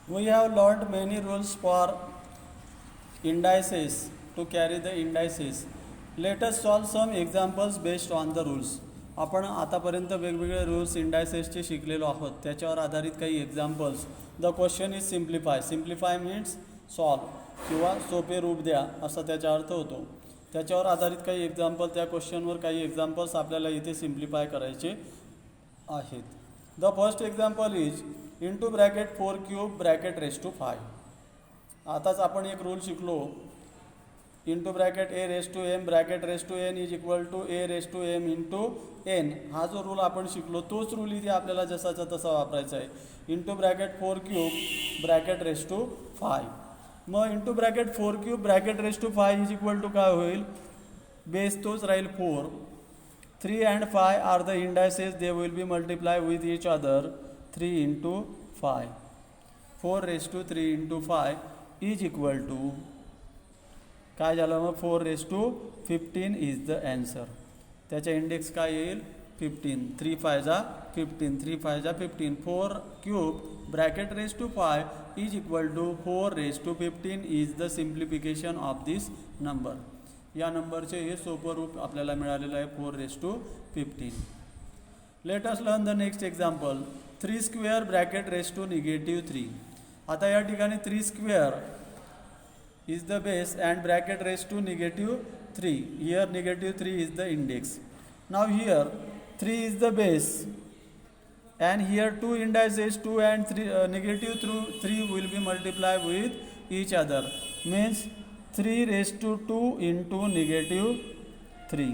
We have learned many rules for indices to carry the indices. Let us solve some examples based on the rules. आपण आतापर्यंत वेगवेगळे rules इंडायसेसचे शिकलेलो आहोत. त्याच्यावर आधारित काही examples. The question is simplify. Simplify means solve किंवा सोपे रूप द्या असा त्याचा अर्थ होतो. त्याच्यावर आधारित काही एक्झाम्पल, त्या क्वेश्चनवर काही एक्झाम्पल्स आपल्याला इथे सिम्प्लिफाय करायचे आहेत. The first example is into bracket 4 cube bracket raise to 5. आताच आपण एक रूल शिकलो, into bracket a raise to m bracket raise to n is equal to a raise to m into n. हा जो rule आपण शिकलो तोच rule इथे आपल्याला जसाचा तसा वापरायचा आहे. Into bracket 4 cube bracket raise to 5. मग into bracket 4 cube bracket raise to 5 is equal to काय होईल? बेस तोच राहील 4. 3 and 5 are the indices, they will be multiplied with each other. 3 into 5. 4 raised to 3 into 5 is equal to काय झालं मग? 4 raised to 15 is the answer. त्याचा index काय येईल? 15. 3 5 जा 15. 3 5 जा 15. 4 cube bracket raise to 5 is equal to 4 raise to 15 is the simplification of this number. या नंबरचे हे सोपं रूप आपल्याला मिळालेलं आहे 4 raise to 15. Let us learn the next example. 3 square bracket raise to -3. आता या ठिकाणी 3 square is the base and bracket raise to -3. Here -3 is the index. Now here 3 is the base and here two indices 2 and 3 -3 will be multiplied with each other, means 3 raised to 2 into -3.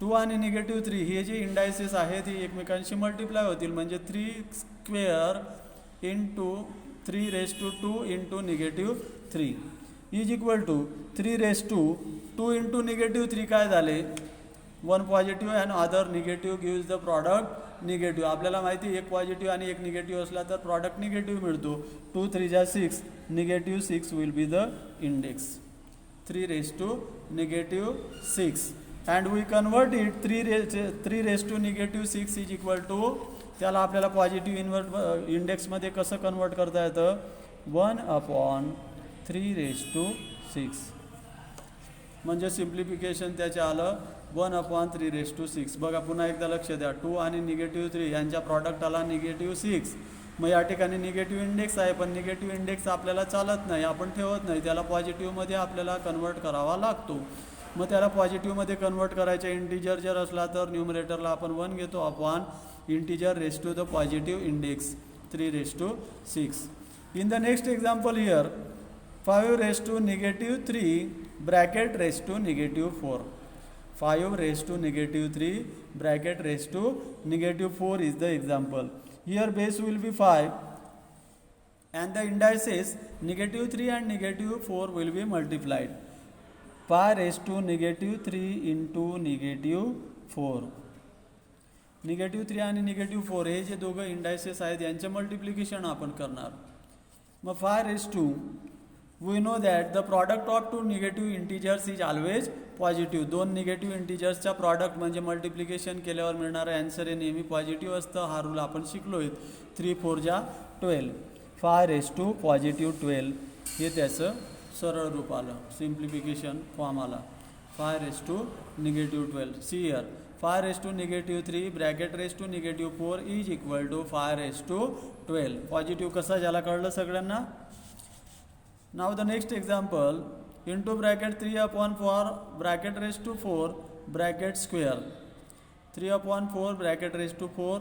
2 आणि -3 हे जे indices आहेत ही एकमेकांशी multiply होतील, म्हणजे 3 square into 3 raise to 2 into -3 is equal to 3 raise to 2 into -3 काय झाले? 1 positive and other negative gives the product negative. आपल्याला माहिती आहे एक पॉझिटिव्ह आणि एक निगेटिव्ह असला तर प्रॉडक्ट निगेटिव्ह मिळतो. 2 3 जा 6, -6 will be the index. 3 raise to -6 and we convert it 3 raise to -6 is equal to, त्याला आपल्याला पॉझिटिव्ह इंडेक्समध्ये कसं कन्वर्ट करता येतं? 1/3 रेस टू 6. म्हणजे सिम्प्लिफिकेशन त्याचे आलं 1/3 रेस टू 6. बघा पुन्हा एकदा लक्ष द्या, 2 आणि -3 यांच्या प्रॉडक्ट आला -6. मग या ठिकाणी निगेटिव्ह इंडेक्स आहे, पण निगेटिव्ह इंडेक्स आपल्याला चालत नाही, आपण ठेवत नाही, त्याला पॉझिटिव्हमध्ये आपल्याला कन्वर्ट करावा लागतो. मग त्याला पॉझिटिव्हमध्ये कन्वर्ट करायचं. इंटिजर जर असला तर न्यूमरेटरला आपण 1 घेतो upon integer raise to the positive index 3 raise to 6. In the next example here 5 raise to -3 bracket raise to -4. 5 raised to -3 bracket raised to -4 is the example. Here base will be 5 and the indices -3 and -4 will be multiplied. 5 raised to -3 into -4. -3 आणि -4 हे जे दोघं indices आहेत यांचे multiplication आपण करणार. मग 5 raised to, we know that the product of two negative integers is always positive. 2 negative इंटिजर्सच्या प्रॉडक्ट म्हणजे मल्टिप्लिकेशन केल्यावर मिळणारं ॲन्सर हे नेहमी पॉझिटिव्ह असतं. हा रूल आपण शिकलो आहे. 3 4 जा 12. 5 रेस टू +12 हे त्याचं सरळ रूप आलं, सिम्प्लिफिकेशन फॉर्म आला. 5 raise to -12. See here 5 raise to -3 bracket raise to -4 is equal to 5 raise to 12. Positive कसा झाला कळलं सगळ्यांना? Now the next example, into bracket 3/4 bracket raised to 4 bracket square. 3/4 bracket raised to 4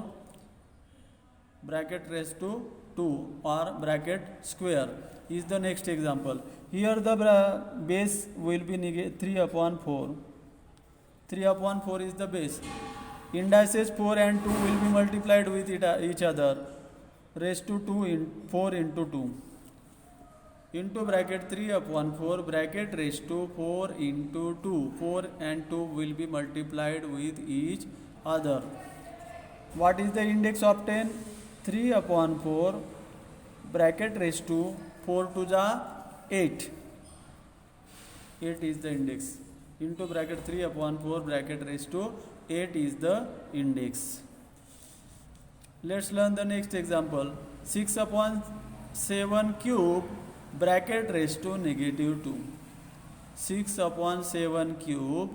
bracket raised to 2 or bracket square is the next example. Here the base will be 3/4. 3/4 is the base. Indices 4 and 2 will be multiplied with each other. Raised to 2 in 4 into 2. Into bracket 3/4 bracket raised to 4 into 2. 4 and 2 will be multiplied with each other. What is the index of 10? 3/4 bracket raised to 4 2 जा 8. 8 is the index. Into bracket 3/4 bracket raised to 8 is the index. Let's learn the next example. 6/3 7 cube bracket raised to negative 2. 6 upon 7 cube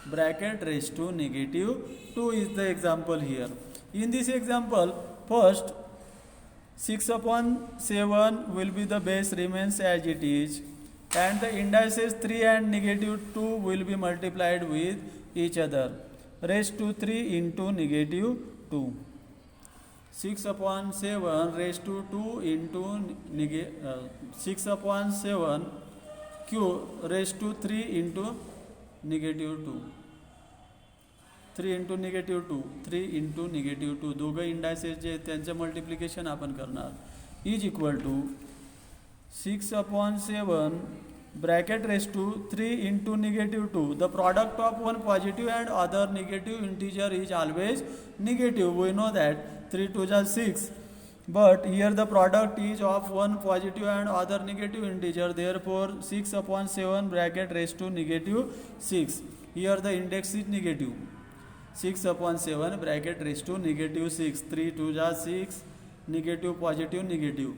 bracket raised to negative 2 is the example here. In this example, first 6 upon 7 will be the base remains as it is, and the indices 3 and negative 2 will be multiplied with each other. Raised to 3 into negative 2. 6 upon 7 raised to 2 into 6 upon 7 cube raised to 3 into negative 2. 3 into negative 2, 3 into negative 2, दोघं indices जे त्यांचं multiplication आपण करणार is equal to 6 upon 7 bracket raised to 3 into negative 2. The product of one positive and other negative integer is always negative. We know that 3 2 are 6. But here the product is of one positive and other negative integer. Therefore 6 upon 7 bracket raised to negative 6. Here the index is negative. 6 upon 7 bracket raised to negative 6. 3 2 are 6. Negative, positive, negative.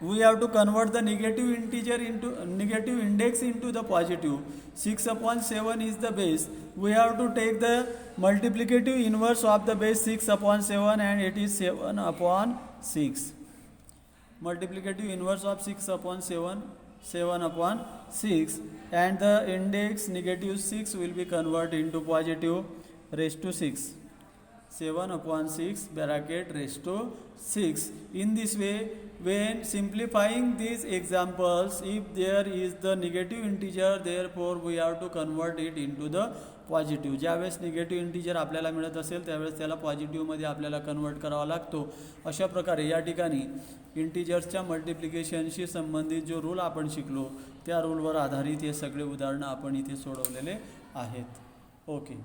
We have to convert the negative integer into negative index into the positive. 6 upon 7 is the base. We have to take the multiplicative inverse of the base 6 upon 7, and it is 7 upon 6. Multiplicative inverse of 6 upon 7, 7 upon 6, and the index negative 6 will be converted into positive raised to 6. 7 upon 6 bracket raised to 6. In this way, when simplifying these examples, if there is the negative integer, therefore we have to convert it into the positive. ज्यावेळेस negative integer आपल्याला मिळत असेल त्यावेळेस त्याला पॉझिटिव्हमध्ये आपल्याला convert करावा लागतो. अशा प्रकारे या ठिकाणी इंटिजर्सच्या मल्टिप्लिकेशनशी संबंधित जो रूल आपण शिकलो त्या रूलवर आधारित हे सगळे उदाहरणं आपण इथे सोडवलेले आहेत. ओके.